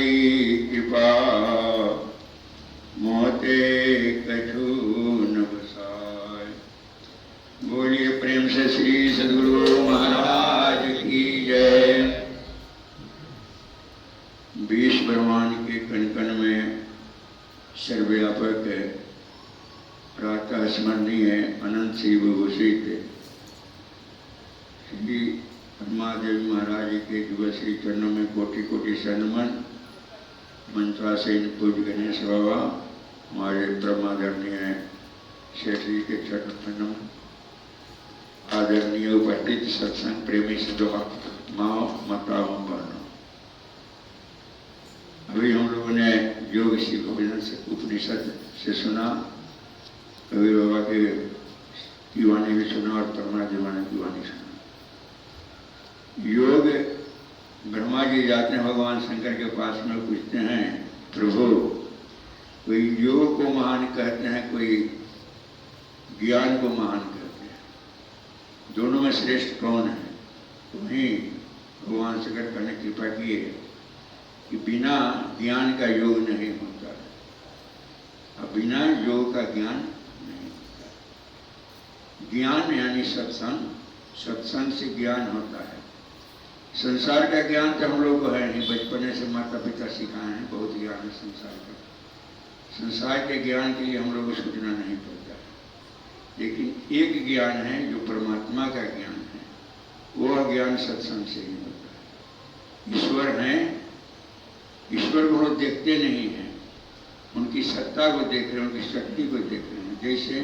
तुम्हारी कृपा मोते कछु न बसाए। बोलिए प्रेम से श्री सद्गुरु महाराज की जय। 20 ब्रह्मांड के कण कण में सर्वव्यापक प्रातः स्मरणीय अनंत श्री विभूषित श्री ब्रह्मादेव महाराज के दिवस श्री चरणों में कोटि कोटि सन्मन। मंत्रासीन पूज्य गणेश बाबा हमारे ब्रह्मादरणीय शेष जी के चरण आदरणीय उपस्थित सत्संग प्रेमी सिद्धों माओ माताओं बहनों। अभी हम लोगों ने योग श्री उपनिषद से सुना, कबीर बाबा के की वाणी भी सुना और परमा दीवाने की वाणी सुना। योग ब्रह्मा जी जाते हैं भगवान शंकर के पास में, पूछते हैं प्रभु कोई योग को महान कहते हैं, कोई ज्ञान को महान कहते हैं, दोनों में श्रेष्ठ कौन है? तो वहीं भगवान शंकर करने कृपा किए कि बिना ज्ञान का योग नहीं होता है, और बिना योग का ज्ञान नहीं होता। ज्ञान यानी सत्संग, सत्संग से ज्ञान होता है। संसार का ज्ञान तो हम लोग को है नहीं, बचपने से माता पिता सिखाए हैं, बहुत ज्ञान है संसार का। संसार के ज्ञान के लिए हम लोग को सोचना नहीं पड़ता है। लेकिन एक ज्ञान है जो परमात्मा का ज्ञान है, वह ज्ञान सत्संग से ही होता है। ईश्वर हैं, ईश्वर को लोग देखते नहीं हैं, उनकी सत्ता को देख रहे हैं, उनकी शक्ति को देख रहे हैं। जैसे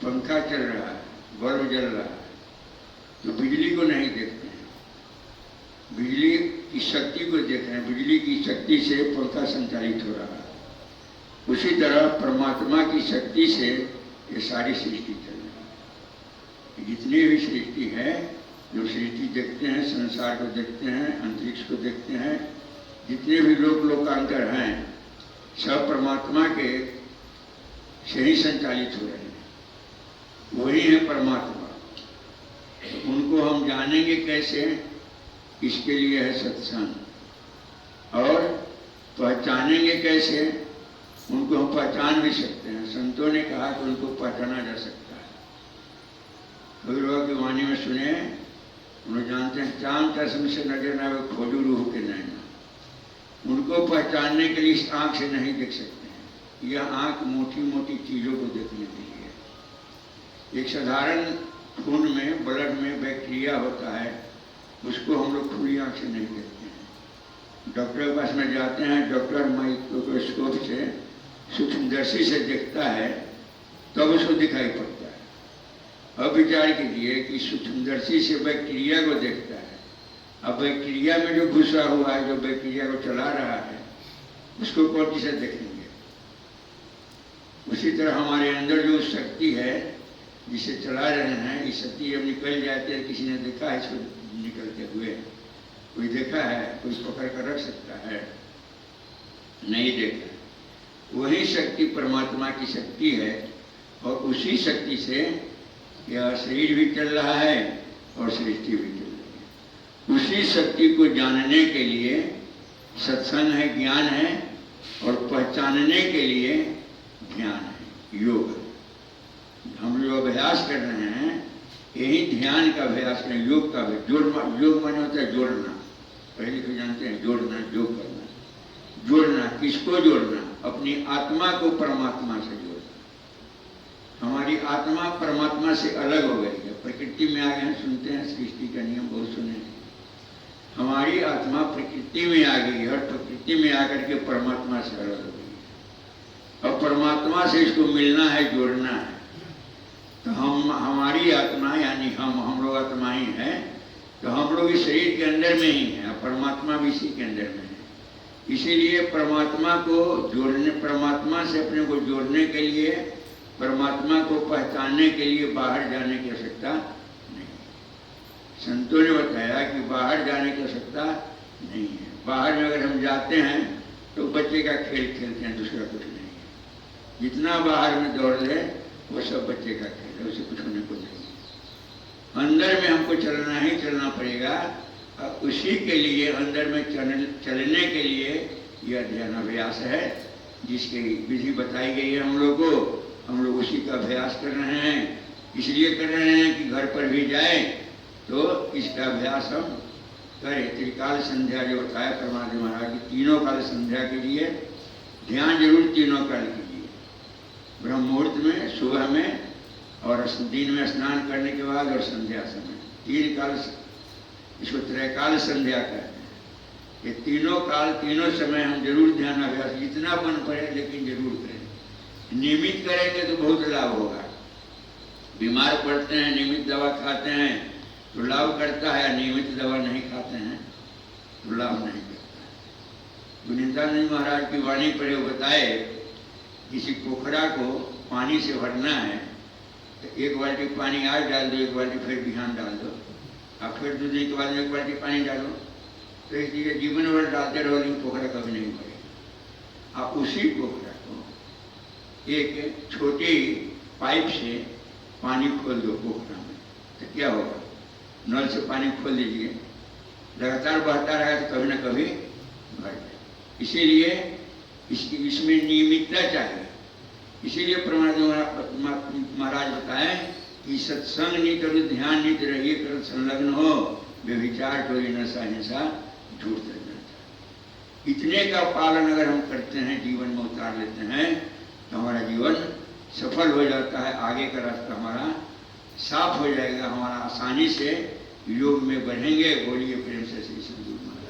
पंखा चल रहा है, बल्ब जल रहा है, तो बिजली को नहीं देखते हैं, बिजली की शक्ति को देख रहे हैं, बिजली की शक्ति से पंखा संचालित हो रहा है। उसी तरह परमात्मा की शक्ति से ये सारी सृष्टि चल रही है। जितनी भी सृष्टि है, जो सृष्टि देखते हैं, संसार को देखते हैं, अंतरिक्ष को देखते हैं, जितने भी लोकांतर हैं, सब परमात्मा के से ही संचालित हो रहे हैं। वही है परमात्मा। उनको हम जानेंगे कैसे? इसके लिए है सत्संग। और पहचानेंगे कैसे? उनको हम पहचान भी सकते हैं। संतों ने कहा कि उनको पहचाना जा सकता है। कबीर बाबा की वाणी में सुने, उन्हें जानते हैं चांद चश्म से नजर ना वे खोजू रूह के नैना। उनको पहचानने के लिए इस आँख से नहीं देख सकते हैं। यह आँख मोटी मोटी चीज़ों को देखने के लिए। एक साधारण खून में, ब्लड में बैक्टीरिया होता है, उसको हम लोग खुली आँख से नहीं देखते हैं। डॉक्टर के पास में जाते हैं, डॉक्टर माइक्रोस्कोप से सूक्ष्मदर्शी से देखता है, तब उसको दिखाई पड़ता है। अब विचार कीजिए कि सूक्ष्मदर्शी से बैक्टीरिया को देखता है, अब बैक्टीरिया में जो घुसा हुआ है, जो बैक्टीरिया को चला रहा है, उसको कौन से देखेंगे? उसी तरह हमारे अंदर जो शक्ति है जिसे चला रहे हैं, इस शक्ति जब निकल जाती है, किसी ने देखा है इसको निकलते हुए? कोई देखा है? कोई पकड़ कर रख सकता है? नहीं देखा। वही शक्ति परमात्मा की शक्ति है, और उसी शक्ति से यह शरीर भी चल रहा है और सृष्टि भी चल रही है। उसी शक्ति को जानने के लिए सत्संग है, ज्ञान है, और पहचानने के लिए ध्यान है, योग है। हम जो अभ्यास कर रहे हैं, यही ध्यान का अभ्यास करें, योग का अभ्यास। योग माने होता है जोड़ना। पहले तो जानते हैं जोड़ना, योग करना। जोड़ना, किसको जोड़ना? अपनी आत्मा को परमात्मा से जोड़ना। हमारी आत्मा परमात्मा से अलग हो गई है, प्रकृति में आ गए हैं। सुनते हैं सृष्टि का नियम, बहुत सुने हैं। हमारी आत्मा प्रकृति में आ गई है, और प्रकृति में आकर के परमात्मा से अलग हो गई है। और परमात्मा से इसको मिलना है, जोड़ना है। तो हमारी आत्मा यानी हम लोग आत्मा ही हैं, तो हम लोग इस शरीर के अंदर में ही हैं, परमात्मा भी इसी के अंदर में है। इसीलिए परमात्मा को जोड़ने, परमात्मा से अपने को जोड़ने के लिए, परमात्मा को पहचानने के लिए बाहर जाने की आवश्यकता नहीं। संतों ने बताया कि बाहर जाने की आवश्यकता नहीं है। बाहर में अगर हम जाते हैं तो बच्चे का खेल खेलते हैं, दूसरा कुछ नहीं है। जितना बाहर में दौड़ ले वो सब बच्चे का खेल है, उसे कुछ होने को नहीं। अंदर में हमको चलना ही चलना पड़ेगा। उसी के लिए अंदर में चलने के लिए यह ध्यानाभ्यास है, जिसकी विधि बताई गई है हम लोग को। हम लोग उसी का अभ्यास कर रहे हैं। इसलिए कर रहे हैं कि घर पर भी जाए तो इसका अभ्यास हम करें। त्रिकाल संध्या जो बताया परमात्मा महाराज की, तीनों काल संध्या के लिए ध्यान जरूर तीनों काल कीजिए। ब्रह्म मुहूर्त में, सुबह में, और दिन में स्नान करने के बाद, और संध्या समय। तीन काल, इसको त्रैकाल संध्या कहते हैं। ये तीनों काल, तीनों समय हम जरूर ध्यान अभ्यास जितना बन पड़े लेकिन जरूर करें। नियमित करेंगे तो बहुत लाभ होगा। बीमार पड़ते हैं, नियमित दवा खाते हैं तो लाभ करता है, नियमित दवा नहीं खाते हैं तो लाभ नहीं करता है। गुणितानंद महाराज की वाणी पढ़े वो बताए, किसी पोखरा को पानी से भरना है तो एक बाल्टी पानी आज डाल दो, एक बाल्टी फिर बिहान डाल दो, और फिर 2 दिन के बाद में एक बाल्टी पानी डालो, तो इसलिए जीवन भर डालते रहो लेकिन पोखरा कभी नहीं भरेगा। आप उसी पोखरा को एक छोटी पाइप से पानी खोल दो पोखरा में, तो क्या होगा? नल से पानी खोल दीजिए, लगातार बहता रहे तो कभी ना कभी भर जाए। इसीलिए इसमें नियमितता चाहिए। इसीलिए परमात्मा महाराज बताए कि सत्संग नहीं करो, ध्यान नहीं रहिए करो, संलग्न हो, व्यभिचार करो, नशा हिंसा, झूठ तक। इतने का पालन अगर हम करते हैं, जीवन में उतार लेते हैं, तो हमारा जीवन सफल हो जाता है। आगे का रास्ता हमारा साफ हो जाएगा, हमारा आसानी से योग में बढ़ेंगे। बोलिए प्रेम से श्री सद्गुरु महाराज।